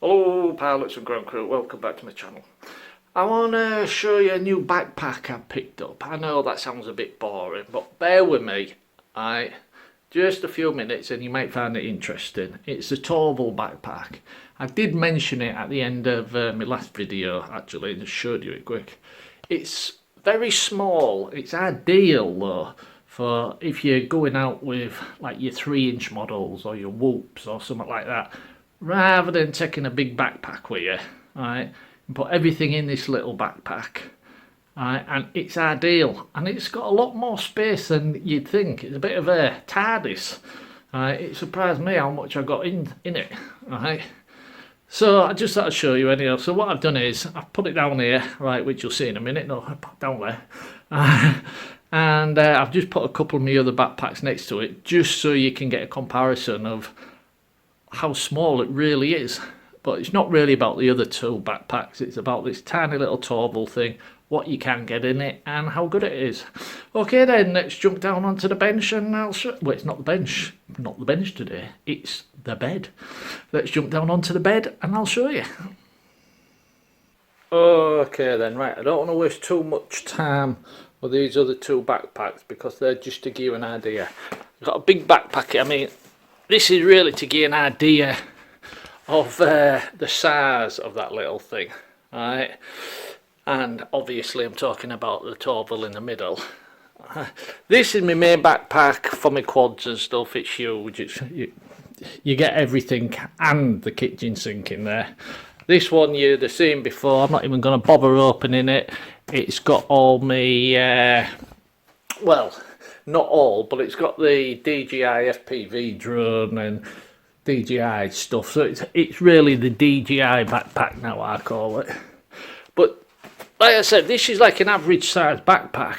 Hello pilots and ground crew, welcome back to my channel. I want to show you a new backpack I picked up. I know that sounds a bit boring, but bear with me, alright? Just a few minutes and you might find it interesting. It's a Torvald backpack. I did mention it at the end of my last video, actually, just showed you it quick. It's very small, it's ideal though for if you're going out with like your 3-inch models or your whoops or something like that. Rather than taking a big backpack with you, right? You put everything in this little backpack, right? And it's ideal, and it's got a lot more space than you'd think. It's a bit of a TARDIS, right? It surprised me how much I got in it, right? So I just thought I'd show you anyhow. So what I've done is I've put it down here, right, which you'll see in a minute. No, down there. And I've just put a couple of my other backpacks next to it, just so you can get a comparison of how small it really is. But it's not really about the other two backpacks, it's about this tiny little Torvald thing, what you can get in it and how good it is. Okay then, let's jump down onto the bench and I'll show... Well, it's not the bench today, it's the bed. Let's jump down onto the bed and I'll show you. Okay then, right, I don't want to waste too much time with these other two backpacks because they're just to give you an idea. I've got a big backpack, I mean, this is really to give you an idea of the size of that little thing, right? And obviously I'm talking about the Torvald in the middle. This is my main backpack for my quads and stuff. It's huge. You get everything and the kitchen sink in there. This one you've seen before. I'm not even going to bother opening it. It's got all my well, not all, but it's got the DJI FPV drone and DJI stuff, so it's really the DJI backpack now, I call it. But like I said, this is like an average size backpack.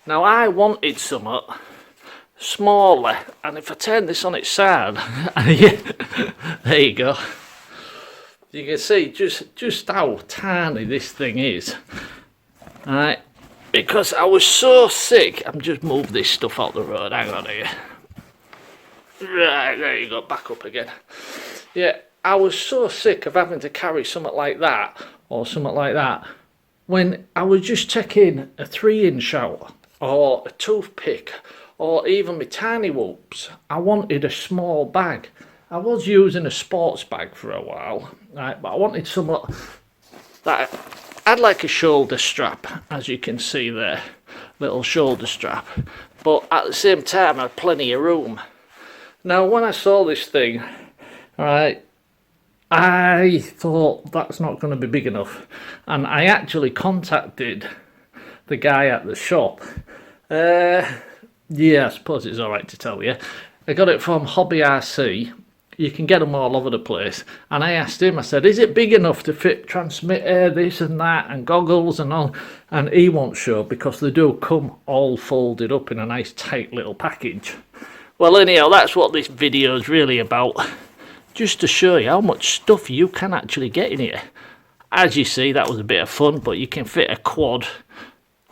Now I wanted something smaller, and if I turn this on its side, there you go. You can see just how tiny this thing is. Alright, because I was so sick. I'm just move this stuff out the road. Hang on here. Right, there you go, back up again. Yeah, I was so sick of having to carry something like that or something like that when I was just taking a 3-inch out or a toothpick or even my tiny whoops. I wanted a small bag. I was using a sports bag for a while, right, but I wanted something that had like a shoulder strap, as you can see there, little shoulder strap, but at the same time I had plenty of room. Now when I saw this thing, right, I thought that's not going to be big enough, and I actually contacted the guy at the shop. Yeah, I suppose it's alright to tell you. I got it from Hobby RC. You can get them all over the place, and I asked him, I said, is it big enough to fit transmitter, this and that, and goggles and all? And he won't show because they do come all folded up in a nice tight little package. Well anyhow, that's what this video is really about, just to show you how much stuff you can actually get in here. As you see, that was a bit of fun, but you can fit a quad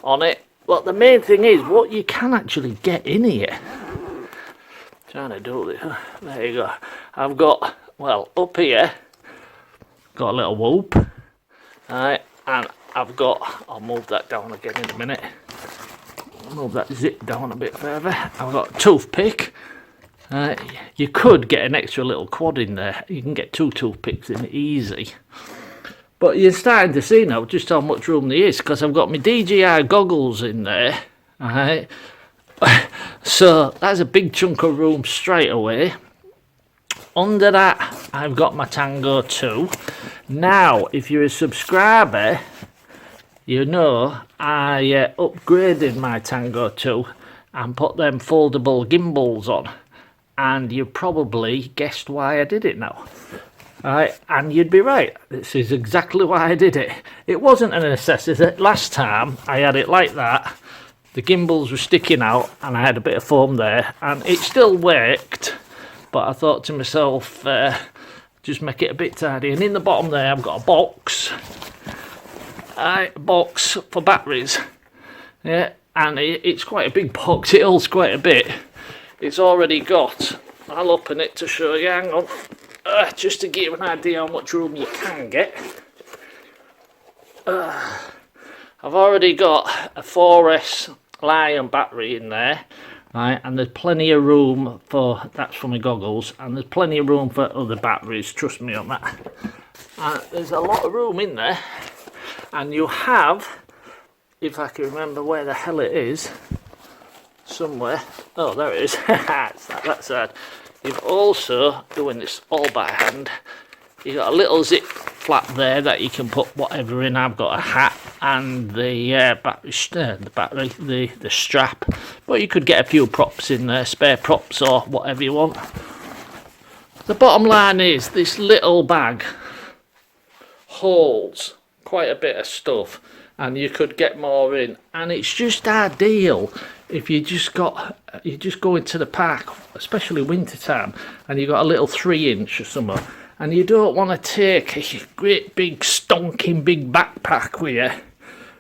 on it. But the main thing is what you can actually get in here. Trying to do this, there you go. I've got, well, up here, got a little whoop, alright, and I've got, I'll move that down again in a minute. Move that zip down a bit further. I've got a toothpick. You could get an extra little quad in there. You can get 2 toothpicks in it easy. But you're starting to see now just how much room there is, because I've got my DJI goggles in there. Alright. So that's a big chunk of room straight away. Under that I've got my Tango 2. Now if you're a subscriber, you know I upgraded my Tango 2 and put them foldable gimbals on, and you probably guessed why I did it now. Alright, and you'd be right, this is exactly why I did it. It wasn't a necessity. Last time I had it like that, the gimbals were sticking out and I had a bit of foam there, and it still worked, but I thought to myself, just make it a bit tidy. And in the bottom there I've got a box. A box for batteries, yeah, and it's quite a big box, it holds quite a bit. It's already got, I'll open it to show you, hang on, just to give you an idea how much room you can get. I've already got a 4S Lion battery in there, right, and there's plenty of room for, that's for my goggles, and there's plenty of room for other batteries, trust me on that. There's a lot of room in there, and you have, if I can remember where the hell it is, somewhere, oh there it is, it's that side. You've also, doing this all by hand, you've got a little zip flap there that you can put whatever in. I've got a hat and the the strap, but you could get a few props in there, spare props or whatever you want. The bottom line is this little bag holds quite a bit of stuff, and you could get more in, and it's just ideal if you just go into the park, especially winter time, and you've got a little 3-inch or something, and you don't want to take a great big stonking big backpack with you,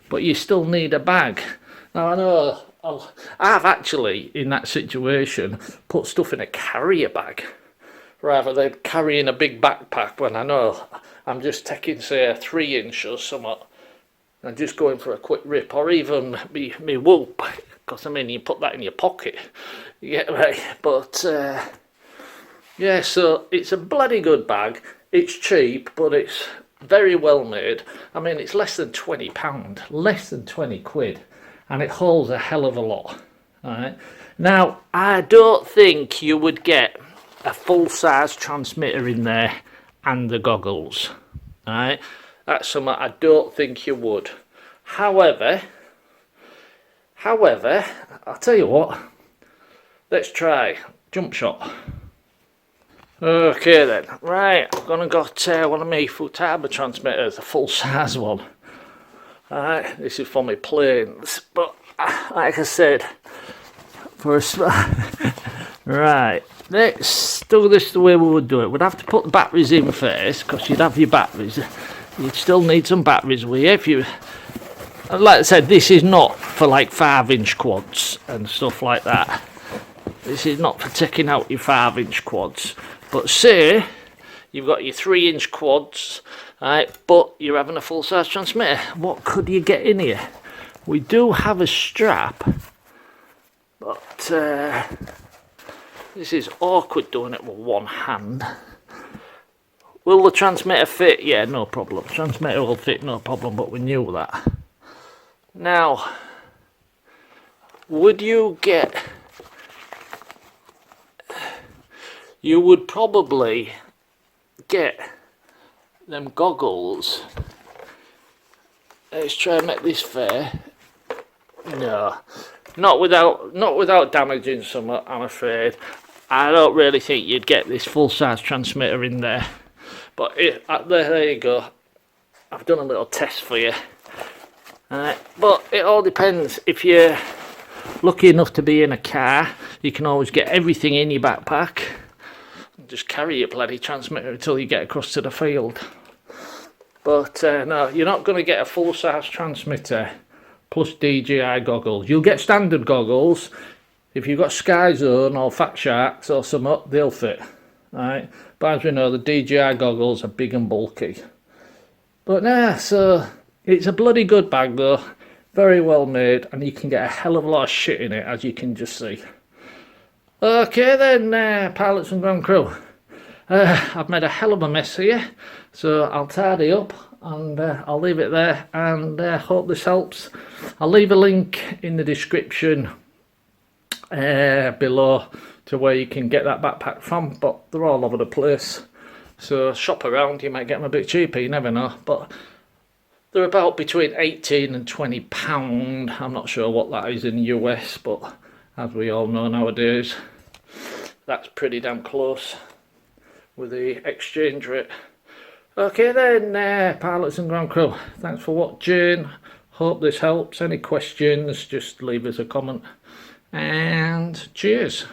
but you still need a bag. Now I know I've actually in that situation put stuff in a carrier bag rather than carrying a big backpack when I know I'm just taking, say, a 3-inch or something and just going for a quick rip, or even me whoop, because I mean you put that in your pocket, you get right. But yeah, so it's a bloody good bag. It's cheap, but it's very well made. I mean, it's less than £20, less than 20 quid, and it holds a hell of a lot. Alright. Now, I don't think you would get a full-size transmitter in there and the goggles. Alright. That's something I don't think you would. However, I'll tell you what, let's try jump shot. Okay then, right, I've gone and got one of my Futaba transmitters, a full size one. Alright, this is for my planes, but like I said, for a right, let's do this the way we would do it. We'd have to put the batteries in first, because you'd have your batteries. You'd still need some batteries with you. If you, like I said, this is not for like 5-inch quads and stuff like that. This is not for taking out your 5-inch quads. But say you've got your 3-inch quads, right, but you're having a full-size transmitter. What could you get in here? We do have a strap, but this is awkward doing it with one hand. Will the transmitter fit? Yeah, no problem. Transmitter will fit, no problem, but we knew that. Now, would you get... You would probably get them goggles. Let's try and make this fair. No, not without damaging some, I'm afraid. I don't really think you'd get this full-size transmitter in there. But there you go. I've done a little test for you. But it all depends. If you're lucky enough to be in a car, you can always get everything in your backpack. Just carry your bloody transmitter until you get across to the field. But no, you're not going to get a full-size transmitter plus DJI goggles. You'll get standard goggles. If you've got Sky Zone or Fat Sharks or something, they'll fit. Right? But as we know, the DJI goggles are big and bulky. But nah, so it's a bloody good bag though. Very well made, and you can get a hell of a lot of shit in it, as you can just see. Okay then, pilots and ground crew. I've made a hell of a mess here, so I'll tidy up and I'll leave it there, and hope this helps. I'll leave a link in the description below to where you can get that backpack from, but they're all over the place, so shop around, you might get them a bit cheaper, you never know. But they're about between 18 and 20 pound. I'm not sure what that is in the US, but as we all know nowadays, that's pretty damn close with the exchange rate. Okay then, pilots and ground crew, thanks for watching. Hope this helps. Any questions, just leave us a comment, and cheers.